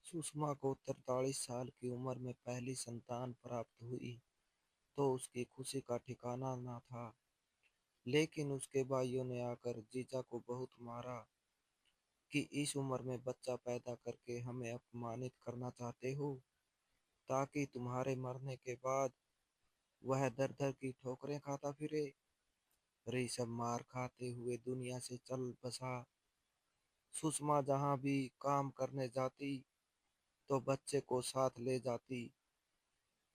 सुषमा को 43 साल की उम्र में पहली संतान प्राप्त हुई तो उसकी खुशी का ठिकाना न था। लेकिन उसके भाइयों ने आकर जीजा को बहुत मारा कि इस उम्र में बच्चा पैदा करके हमें अपमानित करना चाहते हो, ताकि तुम्हारे मरने के बाद वह दर दर की ठोकरें खाता फिरे। ऋषभ मार खाते हुए दुनिया से चल बसा। सुषमा जहां भी काम करने जाती तो बच्चे को साथ ले जाती,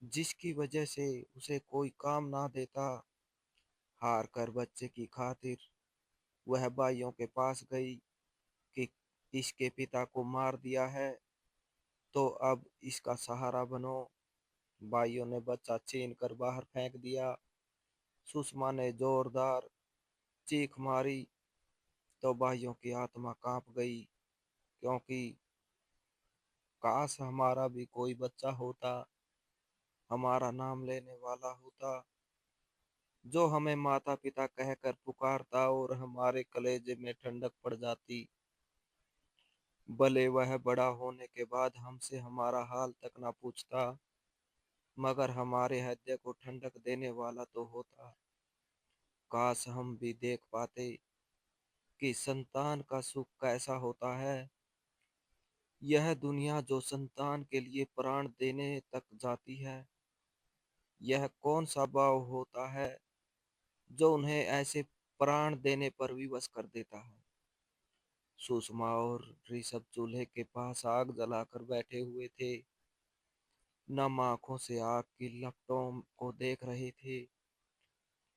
जिसकी वजह से उसे कोई काम ना देता। हार कर बच्चे की खातिर वह भाइयों के पास गई कि इसके पिता को मार दिया है तो अब इसका सहारा बनो। भाइयों ने बच्चा छीन कर बाहर फेंक दिया। सुषमा ने जोरदार चीख मारी तो भाइयों की आत्मा कांप गई, क्योंकि काश हमारा भी कोई बच्चा होता, हमारा नाम लेने वाला होता, जो हमें माता पिता कहकर पुकारता और हमारे कलेजे में ठंडक पड़ जाती। भले वह बड़ा होने के बाद हमसे हमारा हाल तक ना पूछता, मगर हमारे हृदय को ठंडक देने वाला तो होता। काश हम भी देख पाते कि संतान का सुख कैसा होता है। यह दुनिया जो संतान के लिए प्राण देने तक जाती है, यह कौन सा भाव होता है जो उन्हें ऐसे प्राण देने पर विवश कर देता है। सुषमा और ऋषभ चूल्हे के पास आग जलाकर बैठे हुए थे। नम आंखों से आग की लपटों को देख रहे थे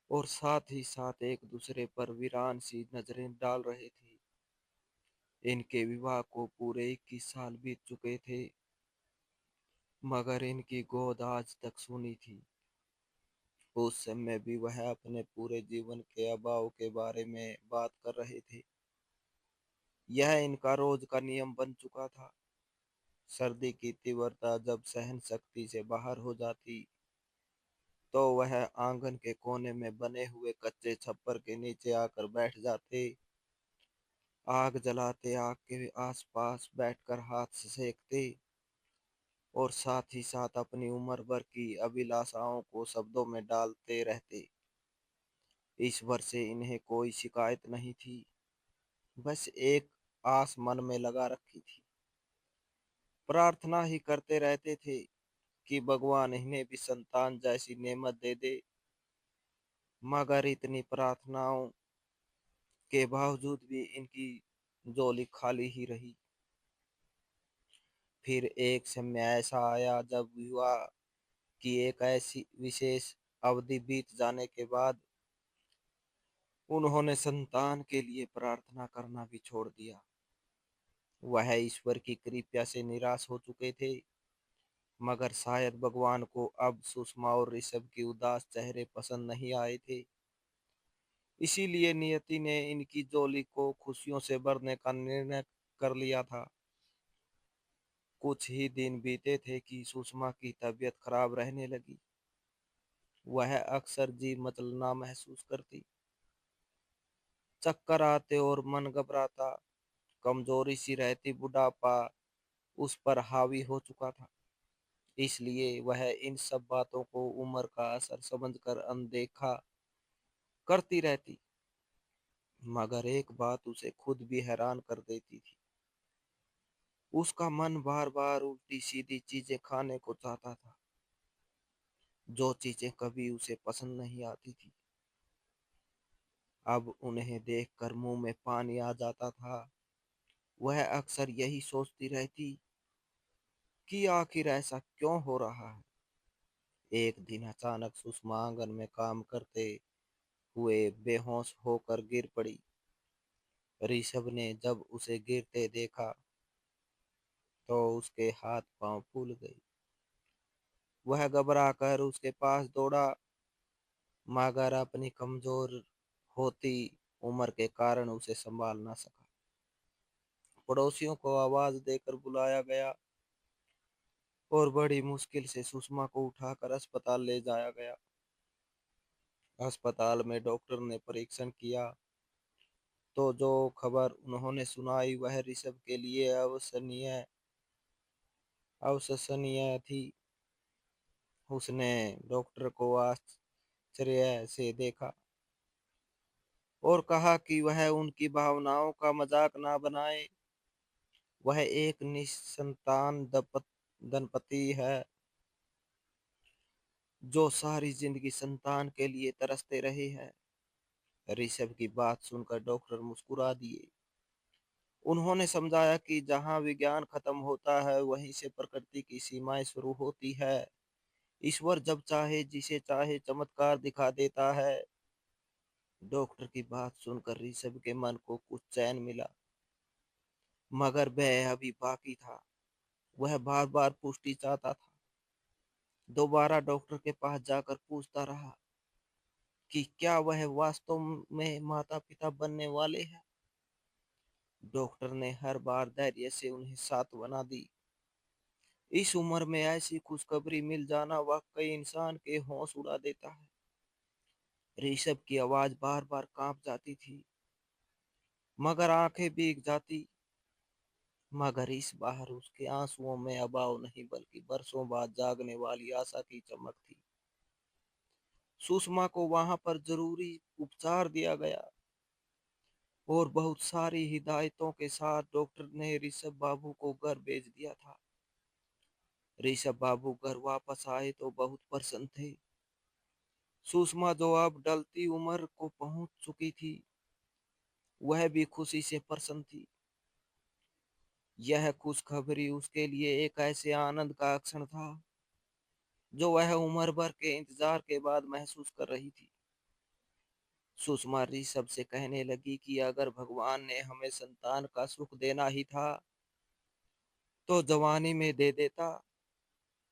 और साथ ही साथ एक दूसरे पर वीरान सी नजरें डाल रहे थे। इनके विवाह को पूरे 21 साल बीत चुके थे, मगर इनकी गोद आज तक सूनी थी। उस समय भी वह अपने पूरे जीवन के अभाव के बारे में बात कर रहे थे। यह इनका रोज का नियम बन चुका था। सर्दी की तीव्रता जब सहन शक्ति से बाहर हो जाती तो वह आंगन के कोने में बने हुए कच्चे छप्पर के नीचे आकर बैठ जाते। आग जलाते, आग के आसपास बैठकर हाथ से सेकते और साथ ही साथ अपनी उम्र भर की अभिलाषाओं को शब्दों में डालते रहते। ईश्वर से इन्हें कोई शिकायत नहीं थी, बस एक आस मन में लगा रखी थी। प्रार्थना ही करते रहते थे कि भगवान इन्हें भी संतान जैसी नेमत दे दे। मगर इतनी प्रार्थनाओं के बावजूद भी इनकी झोली खाली ही रही। फिर एक समय ऐसा आया जब विवाह की एक ऐसी विशेष अवधि बीत जाने के बाद उन्होंने संतान के लिए प्रार्थना करना भी छोड़ दिया। वह ईश्वर की कृपा से निराश हो चुके थे, मगर शायद भगवान को अब सुषमा और ऋषभ की उदास चेहरे पसंद नहीं आए थे। इसीलिए नियति ने इनकी झोली को खुशियों से भरने का निर्णय कर लिया था। कुछ ही दिन बीते थे कि सुषमा की तबीयत खराब रहने लगी। वह अक्सर जी मचलना महसूस करती, चक्कर आते और मन घबराता। कमजोरी सी रहती, बुढ़ापा उस पर हावी हो चुका था। इसलिए वह इन सब बातों को उम्र का असर समझकर अनदेखा करती रहती। मगर एक बात उसे खुद भी हैरान कर देती थी। उसका मन बार बार उल्टी सीधी चीजें खाने को चाहता था, जो चीजें कभी उसे पसंद नहीं आती थी। अब उन्हें देखकर मुंह में पानी आ जाता था। वह अक्सर यही सोचती रहती कि आखिर ऐसा क्यों हो रहा है। एक दिन अचानक सुषमा आंगन में काम करते हुए बेहोश होकर गिर पड़ी। ऋषभ ने जब उसे गिरते देखा तो उसके हाथ पांव फूल गए। वह घबरा कर उसके पास दौड़ा, मगर अपनी कमजोर होती उम्र के कारण उसे संभाल ना सका। पड़ोसियों को आवाज देकर बुलाया गया और बड़ी मुश्किल से सुषमा को उठाकर अस्पताल ले जाया गया। अस्पताल में डॉक्टर ने परीक्षण किया तो जो खबर उन्होंने सुनाई वह ऋषभ के लिए अविश्वसनीय अविश्वसनीय थी। उसने डॉक्टर को आश्चर्य से देखा और कहा कि वह उनकी भावनाओं का मजाक ना बनाए। वह एक निसंतान दंपति है जो सारी जिंदगी संतान के लिए तरसते रहे हैं। ऋषभ की बात सुनकर डॉक्टर मुस्कुरा दिए। उन्होंने समझाया कि जहां विज्ञान खत्म होता है वहीं से प्रकृति की सीमाएं शुरू होती है। ईश्वर जब चाहे जिसे चाहे चमत्कार दिखा देता है। डॉक्टर की बात सुनकर ऋषभ के मन को कुछ चैन मिला, मगर वह अभी बाकी था। वह बार बार पुष्टि चाहता था। दोबारा डॉक्टर के पास जाकर पूछता रहा कि क्या वह वास्तव में माता पिता बनने वाले हैं। डॉक्टर ने हर बार धैर्य से उन्हें सांत्वना दी। इस उम्र में ऐसी खुशखबरी मिल जाना वाकई इंसान के होश उड़ा देता है। ऋषभ की आवाज बार बार कांप जाती थी, मगर आंखें भीग जाती। मगर इस बार उसके आंसुओं में अभाव नहीं बल्कि बरसों बाद जागने वाली आशा की चमक थी। सुषमा को वहां पर जरूरी उपचार दिया गया और बहुत सारी हिदायतों के साथ डॉक्टर ने ऋषभ बाबू को घर भेज दिया था। ऋषभ बाबू घर वापस आए तो बहुत प्रसन्न थे। सुषमा जो अब ढलती उम्र को पहुंच चुकी थी, वह भी खुशी से प्रसन्न थी। यह खुशखबरी उसके लिए एक ऐसे आनंद का क्षण था जो वह उम्र भर के इंतजार के बाद महसूस कर रही थी। सुषमा ऋषभ से कहने लगी कि अगर भगवान ने हमें संतान का सुख देना ही था तो जवानी में दे देता।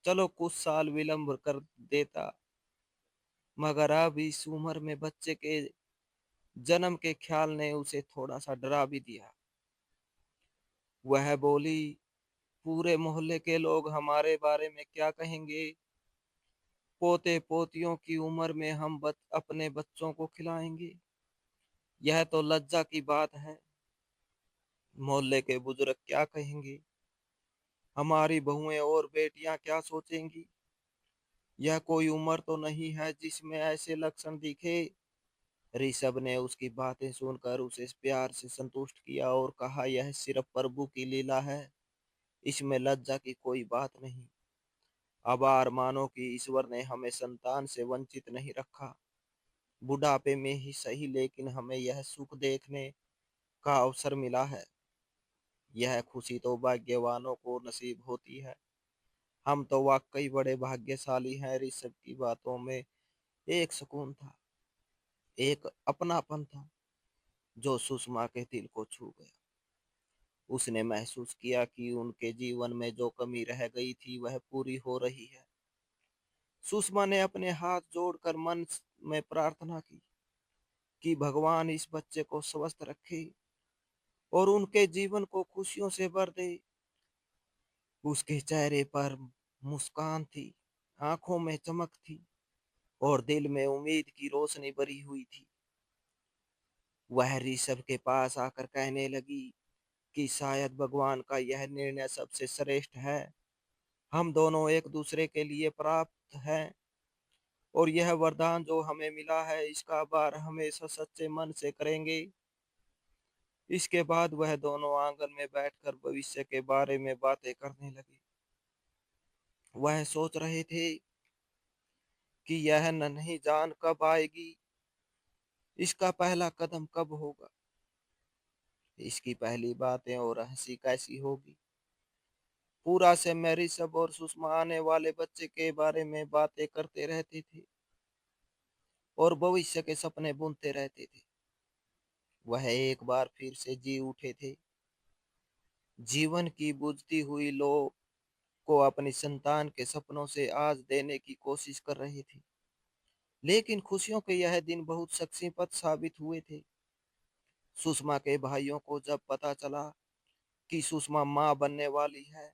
चलो कुछ साल विलंब कर देता, मगर अब इस उम्र में बच्चे के जन्म के ख्याल ने उसे थोड़ा सा डरा भी दिया। वह बोली, पूरे मोहल्ले के लोग हमारे बारे में क्या कहेंगे। पोते पोतियों की उम्र में हम अपने बच्चों को खिलाएंगे, यह तो लज्जा की बात है। मोहल्ले के बुजुर्ग क्या कहेंगे, हमारी बहुएं और बेटियां क्या सोचेंगी। यह कोई उम्र तो नहीं है जिसमें ऐसे लक्षण दिखे। ऋषभ ने उसकी बातें सुनकर उसे प्यार से संतुष्ट किया और कहा, यह सिर्फ प्रभु की लीला है, इसमें लज्जा की कोई बात नहीं। आभार मानो कि ईश्वर ने हमें संतान से वंचित नहीं रखा। बुढ़ापे में ही सही, लेकिन हमें यह सुख देखने का अवसर मिला है। यह खुशी तो भाग्यवानों को नसीब होती है। हम तो वाकई बड़े भाग्यशाली हैं। ऋषभ की बातों में एक सुकून था, एक अपनापन था जो सुषमा के दिल को छू गया। उसने महसूस किया कि उनके जीवन में जो कमी रह गई थी वह पूरी हो रही है। सुषमा ने अपने हाथ जोड़कर मन में प्रार्थना की कि भगवान इस बच्चे को स्वस्थ रखे और उनके जीवन को खुशियों से भर दे। उसके चेहरे पर मुस्कान थी, आंखों में चमक थी और दिल में उम्मीद की रोशनी भरी हुई थी। वह ऋषभ के पास आकर कहने लगी कि शायद भगवान का यह निर्णय सबसे श्रेष्ठ है। हम दोनों एक दूसरे के लिए प्राप्त हैं और यह वरदान जो हमें मिला है इसका आभार हमेशा सच्चे मन से करेंगे। इसके बाद वह दोनों आंगन में बैठकर भविष्य के बारे में बातें करने लगे। वह सोच रहे थे कि यह नन्ही जान कब आएगी, इसका पहला कदम कब होगा, इसकी पहली बातें और हंसी कैसी होगी। पूरा समय ऋषभ और सुषमा आने वाले बच्चे के बारे में बातें करते रहते थे और भविष्य के सपने बुनते रहते थे। वह एक बार फिर से जी उठे थे। जीवन की बुझती हुई लो को अपनी संतान के सपनों से आज देने की कोशिश कर रहे थे। लेकिन खुशियों के यह दिन बहुत शक्तिपद साबित हुए थे। सुषमा के भाइयों को जब पता चला कि सुषमा मां बनने वाली है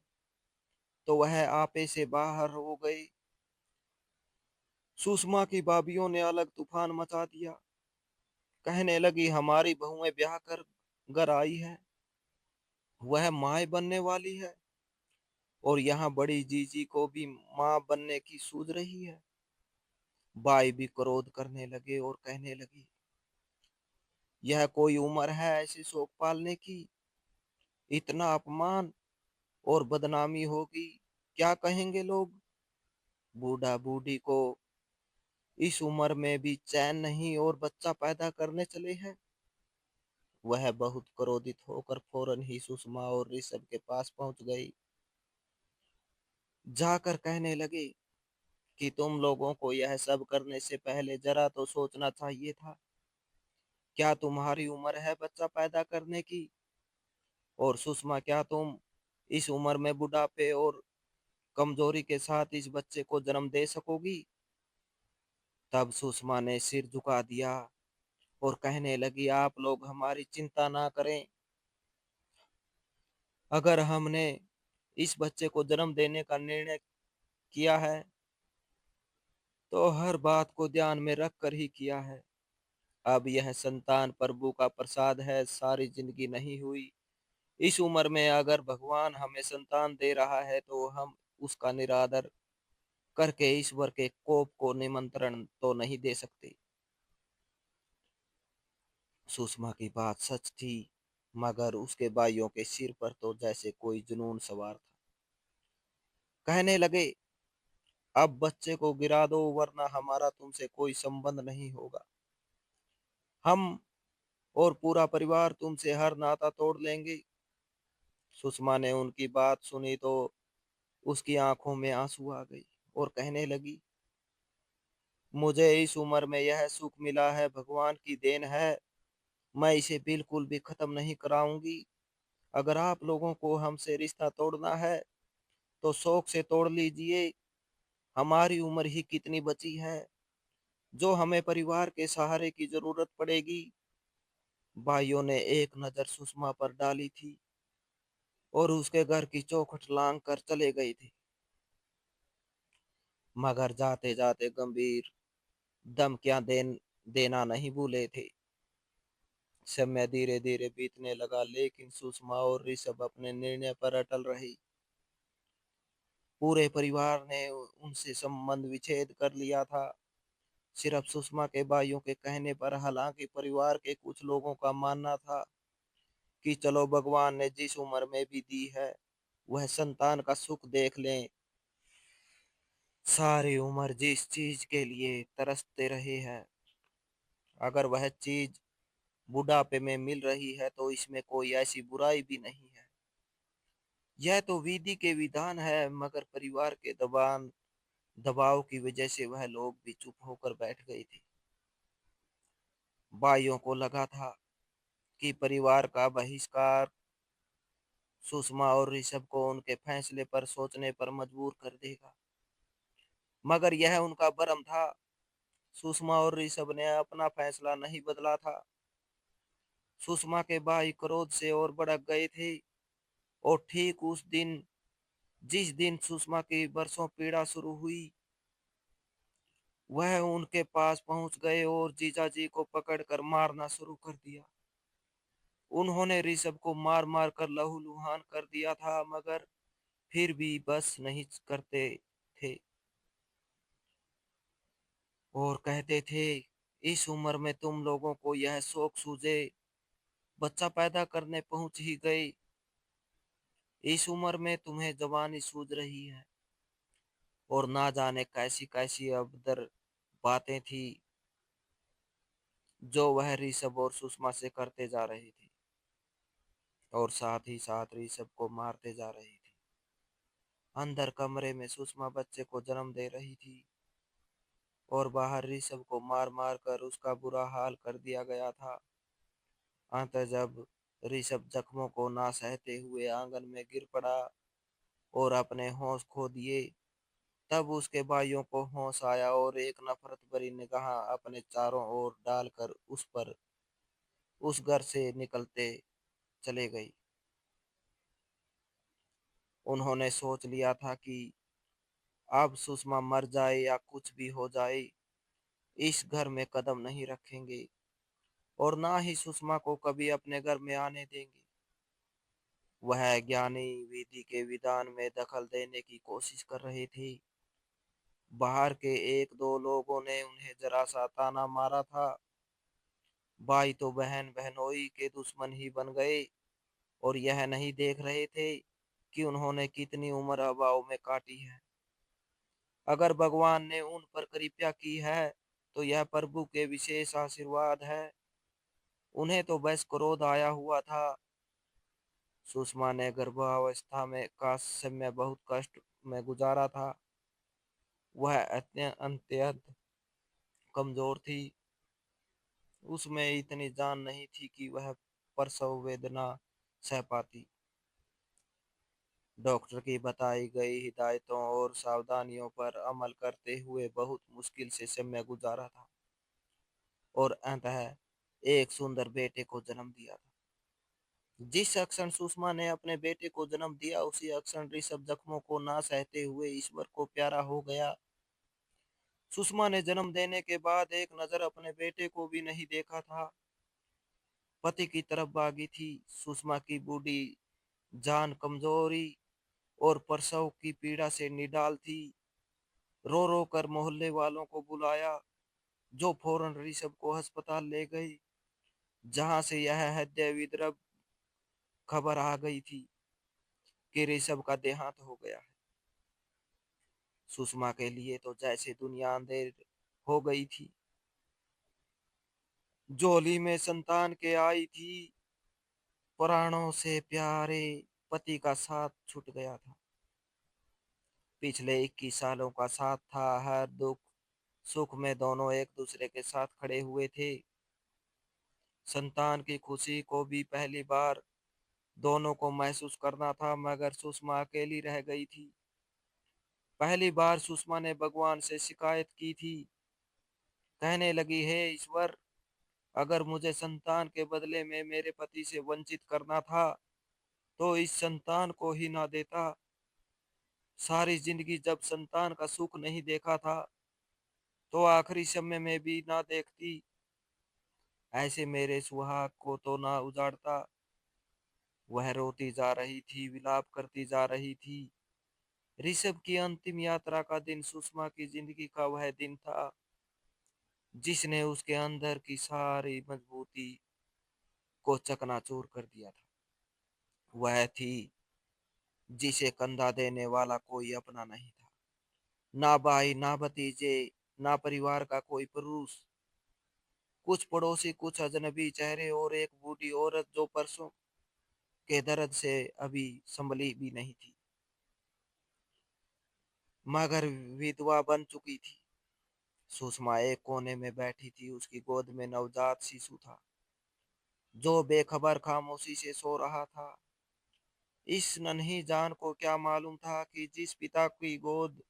तो वह आपे से बाहर हो गए। सुषमा की भाभीियों ने अलग तूफान मचा दिया। कहने लगी, हमारी बहुएं ब्याह कर घर आई है, वह माए बनने वाली है। और यहाँ बड़ी जीजी को भी माँ बनने की सूझ रही है। बाई भी क्रोध करने लगे और कहने लगी, यह कोई उम्र है ऐसे शौक पालने की? इतना अपमान और बदनामी होगी, क्या कहेंगे लोग? बूढ़ा बूढ़ी को इस उम्र में भी चैन नहीं और बच्चा पैदा करने चले हैं। वह बहुत क्रोधित होकर फौरन ही सुषमा और ऋषभ के पास पहुंच गई। जाकर कहने लगे कि तुम लोगों को यह सब करने से पहले जरा तो सोचना चाहिए था। क्या तुम्हारी उम्र है बच्चा पैदा करने की? और सुषमा, क्या तुम इस उम्र में बुढ़ापे और कमजोरी के साथ इस बच्चे को जन्म दे सकोगी? तब सुषमा ने सिर झुका दिया और कहने लगी, आप लोग हमारी चिंता ना करें। अगर हमने इस बच्चे को जन्म देने का निर्णय किया है तो हर बात को ध्यान में रख कर ही किया है। अब यह संतान प्रभु का प्रसाद है, सारी जिंदगी नहीं हुई। इस उम्र में अगर भगवान हमें संतान दे रहा है तो हम उसका निरादर करके ईश्वर के कोप को निमंत्रण तो नहीं दे सकते। सुषमा की बात सच थी, मगर उसके भाइयों के सिर पर तो जैसे कोई जुनून सवार था। कहने लगे, अब बच्चे को गिरा दो वरना हमारा तुमसे कोई संबंध नहीं होगा। हम और पूरा परिवार तुमसे हर नाता तोड़ लेंगे। सुषमा ने उनकी बात सुनी तो उसकी आंखों में आंसू आ गई और कहने लगी, मुझे इस उम्र में यह सुख मिला है भगवान की देन है। मैं इसे बिल्कुल भी खत्म नहीं कराऊंगी। अगर आप लोगों को हमसे रिश्ता तोड़ना है तो शौक से तोड़ लीजिए। हमारी उम्र ही कितनी बची है जो हमें परिवार के सहारे की जरूरत पड़ेगी। भाइयों ने एक नजर सुषमा पर डाली थी और उसके घर की चौखट लांग कर चले गए थे, मगर जाते जाते गंभीर धमकियां देना नहीं भूले थे। समय धीरे धीरे बीतने लगा, लेकिन सुषमा और ऋषभ अपने निर्णय पर अटल रही। पूरे परिवार ने उनसे संबंध विच्छेद कर लिया था, सिर्फ सुषमा के भाइयों के कहने पर। हालांकि परिवार के कुछ लोगों का मानना था कि चलो भगवान ने जिस उम्र में भी दी है वह संतान का सुख देख लें। सारी उम्र जिस चीज के लिए तरसते रहे हैं, अगर वह चीज बुढ़ापे में मिल रही है तो इसमें कोई ऐसी बुराई भी नहीं है। यह तो विधि के विधान है, मगर परिवार के दबाव की वजह से वह लोग भी चुप होकर बैठ गए थे। भाइयों को लगा था कि परिवार का बहिष्कार सुषमा और ऋषभ को उनके फैसले पर सोचने पर मजबूर कर देगा, मगर यह उनका भ्रम था। सुषमा और ऋषभ ने अपना फैसला नहीं बदला था। सुषमा के भाई क्रोध से और भड़क गए थे और ठीक उस दिन जिस दिन सुषमा की बरसों पीड़ा शुरू हुई, वह उनके पास पहुंच गए और जीजाजी को पकड़कर मारना शुरू कर दिया। उन्होंने ऋषभ को मार मार कर लहूलुहान कर दिया था, मगर फिर भी बस नहीं करते थे और कहते थे, इस उम्र में तुम लोगों को यह शौक सूझे, बच्चा पैदा करने पहुंच ही गई। इस उम्र में तुम्हें जवानी सूझ रही है। और ना जाने कैसी कैसी अभद्र बातें थी जो वह ऋषभ और सुषमा से करते जा रहे थे और साथ ही साथ ऋषभ को मारते जा रहे थे। अंदर कमरे में सुषमा बच्चे को जन्म दे रही थी और बाहर ऋषभ को मार मार कर उसका बुरा हाल कर दिया गया था। अंत जब ऋषभ जख्मों को ना सहते हुए आंगन में गिर पड़ा और अपने होश खो दिए, तब उसके भाइयों को होश आया और एक नफरत भरी निगाह अपने चारों ओर डालकर उस घर से निकलते चले गई। उन्होंने सोच लिया था कि अब सुषमा मर जाए या कुछ भी हो जाए, इस घर में कदम नहीं रखेंगे और ना ही सुषमा को कभी अपने घर में आने देंगे। वह ज्ञानी विधि के विधान में दखल देने की कोशिश कर रहे थे। बाहर के एक दो लोगों ने उन्हें जरा सा ताना मारा था। भाई तो बहन बहनोई के दुश्मन ही बन गए और यह नहीं देख रहे थे कि उन्होंने कितनी उम्र हवाओं में काटी है। अगर भगवान ने उन पर कृपा की है तो यह प्रभु के विशेष आशीर्वाद है। उन्हें तो बस क्रोध आया हुआ था। सुषमा ने गर्भावस्था में का समय बहुत कष्ट में गुजारा था। वह अत्यंत कमजोर थी। उसमें इतनी जान नहीं थी कि वह प्रसव वेदना सह पाती। डॉक्टर की बताई गई हिदायतों और सावधानियों पर अमल करते हुए बहुत मुश्किल से समय गुजारा था और अंततः एक सुंदर बेटे को जन्म दिया था। जिस क्षण सुषमा ने अपने बेटे को जन्म दिया उसी क्षण ऋषभ जख्मों को ना सहते हुए ईश्वर को प्यारा हो गया। सुषमा ने जन्म देने के बाद एक नजर अपने बेटे को भी नहीं देखा था। पति की तरफ भागी थी। सुषमा की बूढ़ी जान कमजोरी और प्रसव की पीड़ा से निडाल थी। रो रो कर मोहल्ले वालों को बुलाया जो फौरन ऋषभ को अस्पताल ले गए जहां से यह हृदय विद्रव खबर आ गई थी कि ऋषभ का देहांत हो गया है। सुषमा के लिए तो जैसे दुनिया अंधेर हो गई थी। जोली में संतान के आई थी। प्राणों से प्यारे पति का साथ छूट गया था। पिछले 21 सालों का साथ था। हर दुख सुख में दोनों एक दूसरे के साथ खड़े हुए थे। संतान की खुशी को भी पहली बार दोनों को महसूस करना था मगर सुषमा अकेली रह गई थी। पहली बार सुषमा ने भगवान से शिकायत की थी। कहने लगी, हे ईश्वर, अगर मुझे संतान के बदले में मेरे पति से वंचित करना था तो इस संतान को ही ना देता। सारी जिंदगी जब संतान का सुख नहीं देखा था तो आखिरी समय में भी ना देखती। ऐसे मेरे सुहाग को तो ना उजाड़ता। वह रोती जा रही थी, विलाप करती जा रही थी। ऋषभ की अंतिम यात्रा का दिन सुषमा की जिंदगी का वह दिन था जिसने उसके अंदर की सारी मजबूती को चकनाचूर कर दिया था। वह थी जिसे कंधा देने वाला कोई अपना नहीं था। ना भाई, ना भतीजे, ना परिवार का कोई पुरुष। कुछ पड़ोसी, कुछ अजनबी चेहरे और एक बूढ़ी औरत जो परसों के दर्द से अभी संभली भी नहीं थी मगर विधवा बन चुकी थी। सुषमा एक कोने में बैठी थी। उसकी गोद में नवजात शिशु था जो बेखबर खामोशी से सो रहा था। इस नन्ही जान को क्या मालूम था कि जिस पिता की गोद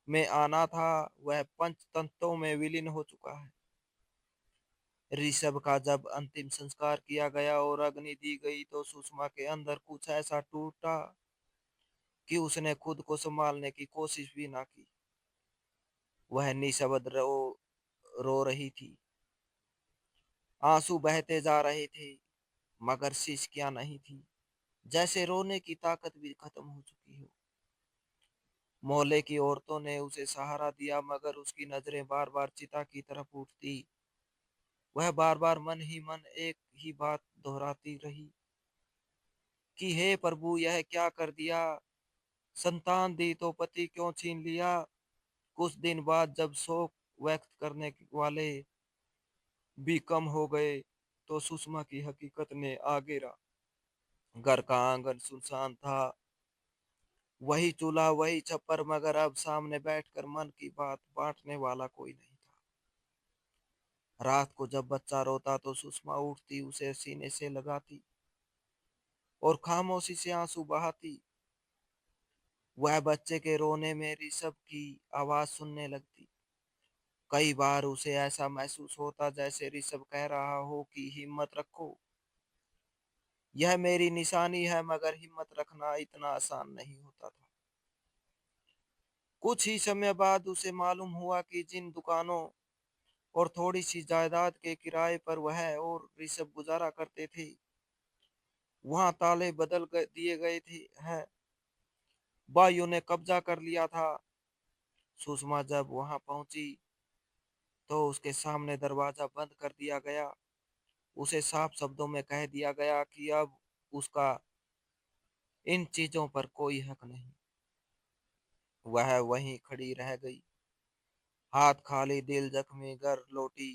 में आना था वह पंच तंत्रों में विलीन हो चुका है। ऋषभ का जब अंतिम संस्कार किया गया और अग्नि दी गई तो सुषमा के अंदर कुछ ऐसा टूटा कि उसने खुद को संभालने की कोशिश भी ना की। वह निःशब्द रो रही थी। आंसू बहते जा रहे थे मगर सिसकियां नहीं थी। जैसे रोने की ताकत भी खत्म हो चुकी हो। मोहल्ले की औरतों ने उसे सहारा दिया मगर उसकी नजरें बार बार चिता की तरफ उठती। वह बार बार मन ही मन एक ही बात दोहराती रही कि हे प्रभु, यह क्या कर दिया। संतान दी तो पति क्यों छीन लिया। कुछ दिन बाद जब शोक व्यक्त करने वाले भी कम हो गए तो सुषमा की हकीकत ने आ गिरा। घर का आंगन सुनसान था। वही चूल्हा, वही छप्पर, मगर अब सामने बैठकर मन की बात बांटने वाला कोई नहीं था। रात को जब बच्चा रोता तो सुषमा उठती, उसे सीने से लगाती और खामोशी से आंसू बहाती। वह बच्चे के रोने में ऋषभ की आवाज सुनने लगती। कई बार उसे ऐसा महसूस होता जैसे ऋषभ कह रहा हो कि हिम्मत रखो, यह मेरी निशानी है। मगर हिम्मत रखना इतना आसान नहीं होता था। कुछ ही समय बाद उसे मालूम हुआ कि जिन दुकानों और थोड़ी सी जायदाद के किराए पर वह और ऋषभ गुजारा करते थे वहां ताले दिए गए थे हैं। भाइयों ने कब्जा कर लिया था। सुषमा जब वहां पहुंची तो उसके सामने दरवाजा बंद कर दिया गया। उसे साफ शब्दों में कह दिया गया कि अब उसका इन चीजों पर कोई हक नहीं। वह वहीं खड़ी रह गई, हाथ खाली, दिल जख्मी। घर लौटी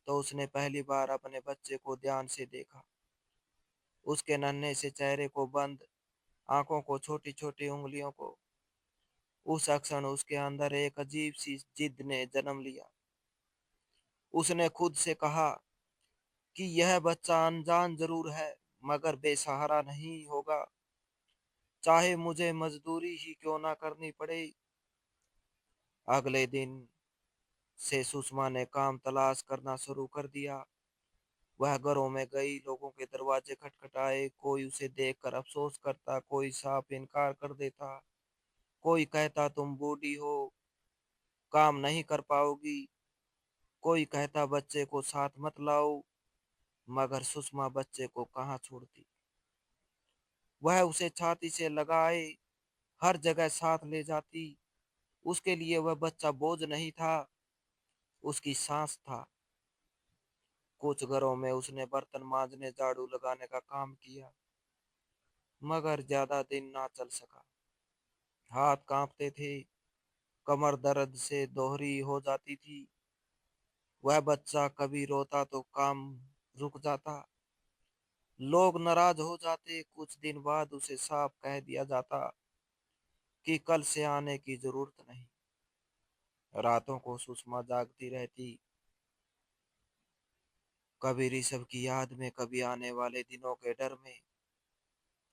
तो उसने पहली बार अपने बच्चे को ध्यान से देखा। उसके नन्हे से चेहरे को, बंद आंखों को, छोटी छोटी उंगलियों को। उस क्षण उसके अंदर एक अजीब सी जिद ने जन्म लिया। उसने खुद से कहा कि यह बच्चा अनजान जरूर है, मगर बेसहारा नहीं होगा, चाहे मुझे मजदूरी ही क्यों ना करनी पड़े। अगले दिन से सुषमा ने काम तलाश करना शुरू कर दिया। वह घरों में गई, लोगों के दरवाजे खटखटाए। कोई उसे देखकर अफसोस करता, कोई साफ इनकार कर देता, कोई कहता तुम बूढ़ी हो, काम नहीं कर पाओगी, कोई कहता बच्चे को साथ मत लाओ। मगर सुषमा बच्चे को कहाँ छोड़ती। वह उसे छाती से लगाए हर जगह साथ ले जाती। उसके लिए वह बच्चा बोझ नहीं था, उसकी सांस था। कुछ घरों में उसने बर्तन मांजने, झाड़ू लगाने का काम किया, मगर ज्यादा दिन ना चल सका। हाथ कांपते थे, कमर दर्द से दोहरी हो जाती थी। वह बच्चा कभी रोता तो काम रुक जाता, लोग नाराज हो जाते। कुछ दिन बाद उसे साफ कह दिया जाता कि कल से आने की जरूरत नहीं। रातों को सुषमा जागती रहती, कभी ऋषभ की याद में, कभी आने वाले दिनों के डर में।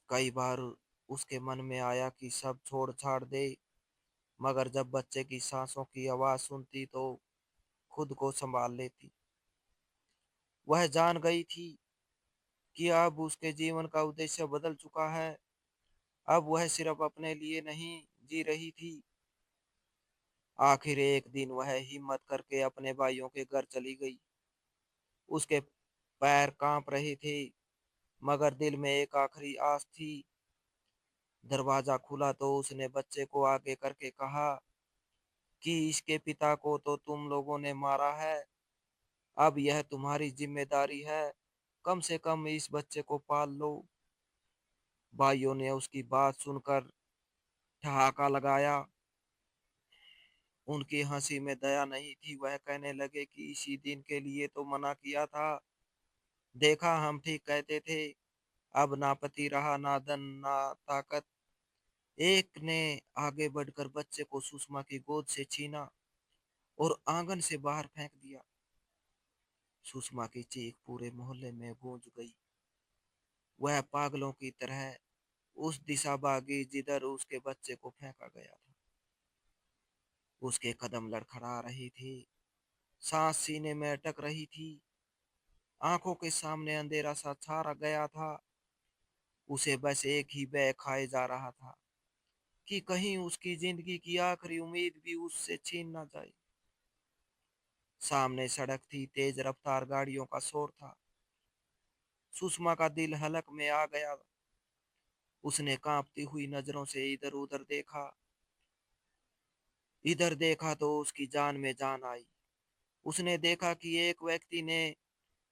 कई बार उसके मन में आया कि सब छोड़ छाड़ दे, मगर जब बच्चे की सांसों की आवाज सुनती तो खुद को संभाल लेती। वह जान गई थी कि अब उसके जीवन का उद्देश्य बदल चुका है। अब वह सिर्फ अपने लिए नहीं जी रही थी। आखिर एक दिन वह हिम्मत करके अपने भाइयों के घर चली गई। उसके पैर कांप रहे थे, मगर दिल में एक आखिरी आस थी। दरवाजा खुला तो उसने बच्चे को आगे करके कहा कि इसके पिता को तो तुम लोगों ने मारा है, अब यह तुम्हारी जिम्मेदारी है, कम से कम इस बच्चे को पाल लो। भाइयों ने उसकी बात सुनकर ठहाका लगाया। उनकी हंसी में दया नहीं थी। वह कहने लगे कि इसी दिन के लिए तो मना किया था, देखा हम ठीक कहते थे। अब ना पति रहा, ना धन, ना ताकत। एक ने आगे बढ़कर बच्चे को सुषमा की गोद से छीना और आंगन से बाहर फेंक दिया। सुषमा की चीख पूरे मोहल्ले में गूंज गई। वह पागलों की तरह उस दिशा भागी जिधर उसके बच्चे को फेंका गया था। उसके कदम लड़खड़ा रहे थे, सांस सीने में अटक रही थी, आंखों के सामने अंधेरा सा छा गया था। उसे बस एक ही भय खाए जा रहा था कि कहीं उसकी जिंदगी की आखिरी उम्मीद भी उससे छीन ना जाए। सामने सड़क थी, तेज रफ्तार गाड़ियों का शोर था। सुषमा का दिल हलक में आ गया। उसने कांपती हुई नजरों से इधर उधर देखा। इधर देखा तो उसकी जान में जान आई। उसने देखा कि एक व्यक्ति ने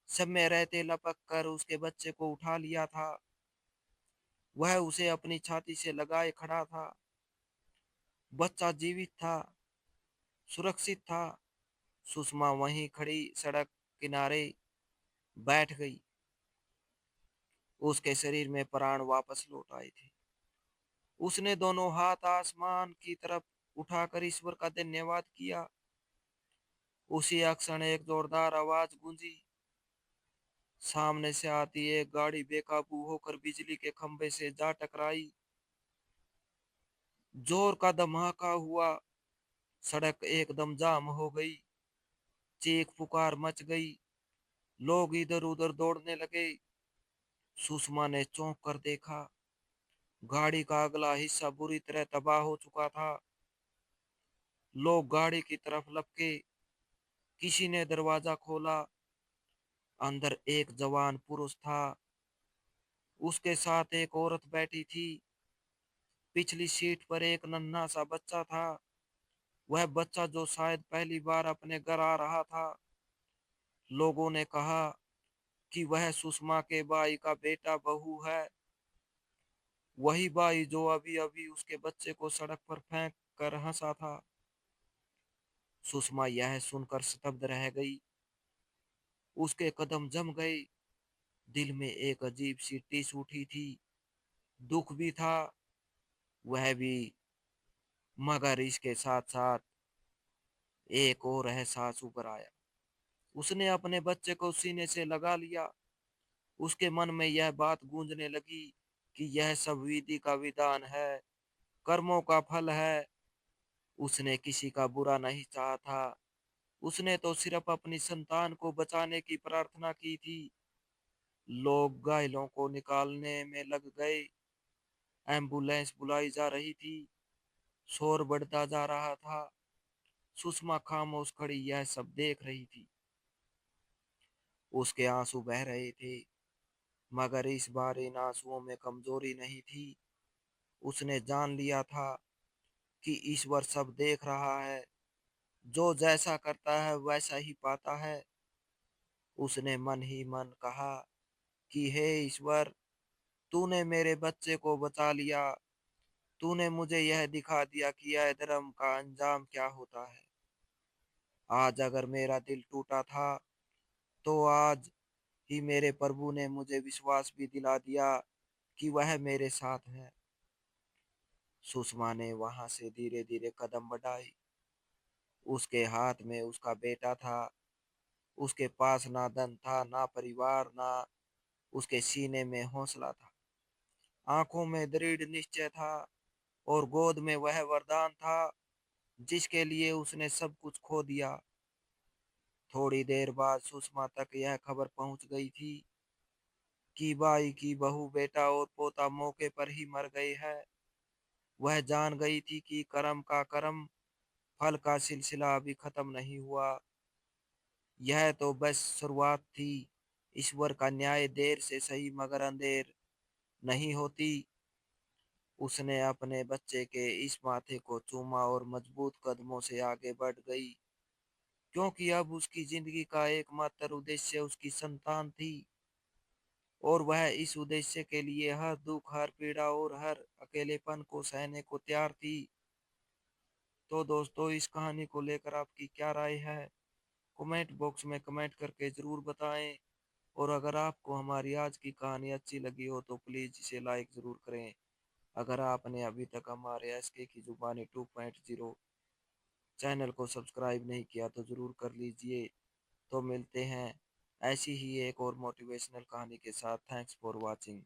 समय रहते लपक कर उसके बच्चे को उठा लिया था। वह उसे अपनी छाती से लगाए खड़ा था। बच्चा जीवित था, सुरक्षित था। सुषमा वहीं खड़ी सड़क किनारे बैठ गई। उसके शरीर में प्राण वापस लौट आए थे। उसने दोनों हाथ आसमान की तरफ उठाकर ईश्वर का धन्यवाद किया। उसी क्षण एक जोरदार आवाज गूंजी। सामने से आती एक गाड़ी बेकाबू होकर बिजली के खंभे से जा टकराई। जोर का धमाका हुआ, सड़क एकदम जाम हो गई। चीख पुकार मच गई, लोग इधर उधर दौड़ने लगे। सुषमा ने चौंक कर देखा, गाड़ी का अगला हिस्सा बुरी तरह तबाह हो चुका था। लोग गाड़ी की तरफ लपके। किसी ने दरवाजा खोला। अंदर एक जवान पुरुष था, उसके साथ एक औरत बैठी थी। पिछली सीट पर एक नन्हा सा बच्चा था। वह बच्चा जो शायद पहली बार अपने घर आ रहा था। लोगों ने कहा कि वह सुषमा के भाई का बेटा बहू है। वही भाई जो अभी अभी उसके बच्चे को सड़क पर फेंक कर हंसा था। सुषमा यह सुनकर स्तब्ध रह गई। उसके कदम जम गए। दिल में एक अजीब सी टीस उठी थी। दुख भी था वह भी, मगर इसके साथ साथ एक और एहसास उभर आया। उसने अपने बच्चे को सीने से लगा लिया। उसके मन में यह बात गूंजने लगी कि यह सब विधि का विधान है, कर्मों का फल है। उसने किसी का बुरा नहीं चाहा था। उसने तो सिर्फ अपनी संतान को बचाने की प्रार्थना की थी। लोग घायलों को निकालने में लग गए। एम्बुलेंस बुलाई जा रही थी। शोर बढ़ता जा रहा था। सुषमा खामोश खड़ी यह सब देख रही थी। उसके आंसू बह रहे थे, मगर इस बार इन आंसुओं में कमजोरी नहीं थी। उसने जान लिया था कि ईश्वर सब देख रहा है। जो जैसा करता है वैसा ही पाता है। उसने मन ही मन कहा कि हे ईश्वर, तूने मेरे बच्चे को बचा लिया। तूने मुझे यह दिखा दिया कि यह धर्म का अंजाम क्या होता है। आज अगर मेरा दिल टूटा था, तो आज ही मेरे प्रभु ने मुझे विश्वास भी दिला दिया कि वह मेरे साथ है। सुषमा ने वहां से धीरे धीरे कदम बढ़ाए। उसके हाथ में उसका बेटा था। उसके पास ना धन था, ना परिवार, ना उसके सीने में हौसला था। आंखों में दृढ़ निश्चय था और गोद में वह वरदान था जिसके लिए उसने सब कुछ खो दिया। थोड़ी देर बाद सुषमा तक यह खबर पहुंच गई थी कि भाई की बहू, बेटा और पोता मौके पर ही मर गए हैं। वह जान गई थी कि कर्म का कर्म, फल का सिलसिला अभी खत्म नहीं हुआ। यह तो बस शुरुआत थी। ईश्वर का न्याय देर से सही मगर अंधेर नहीं होती। उसने अपने बच्चे के इस माथे को चूमा और मजबूत कदमों से आगे बढ़ गई, क्योंकि अब उसकी जिंदगी का एकमात्र उद्देश्य उसकी संतान थी। और वह इस उद्देश्य के लिए हर दुख, हर पीड़ा और हर अकेलेपन को सहने को तैयार थी। तो दोस्तों, इस कहानी को लेकर आपकी क्या राय है? कमेंट बॉक्स में कमेंट करके ज़रूर बताएं। और अगर आपको हमारी आज की कहानी अच्छी लगी हो तो प्लीज़ इसे लाइक ज़रूर करें। अगर आपने अभी तक हमारे एसके की जुबानी 2.0 चैनल को सब्सक्राइब नहीं किया तो ज़रूर कर लीजिए। तो मिलते हैं ऐसी ही एक और मोटिवेशनल कहानी के साथ। Thanks for watching.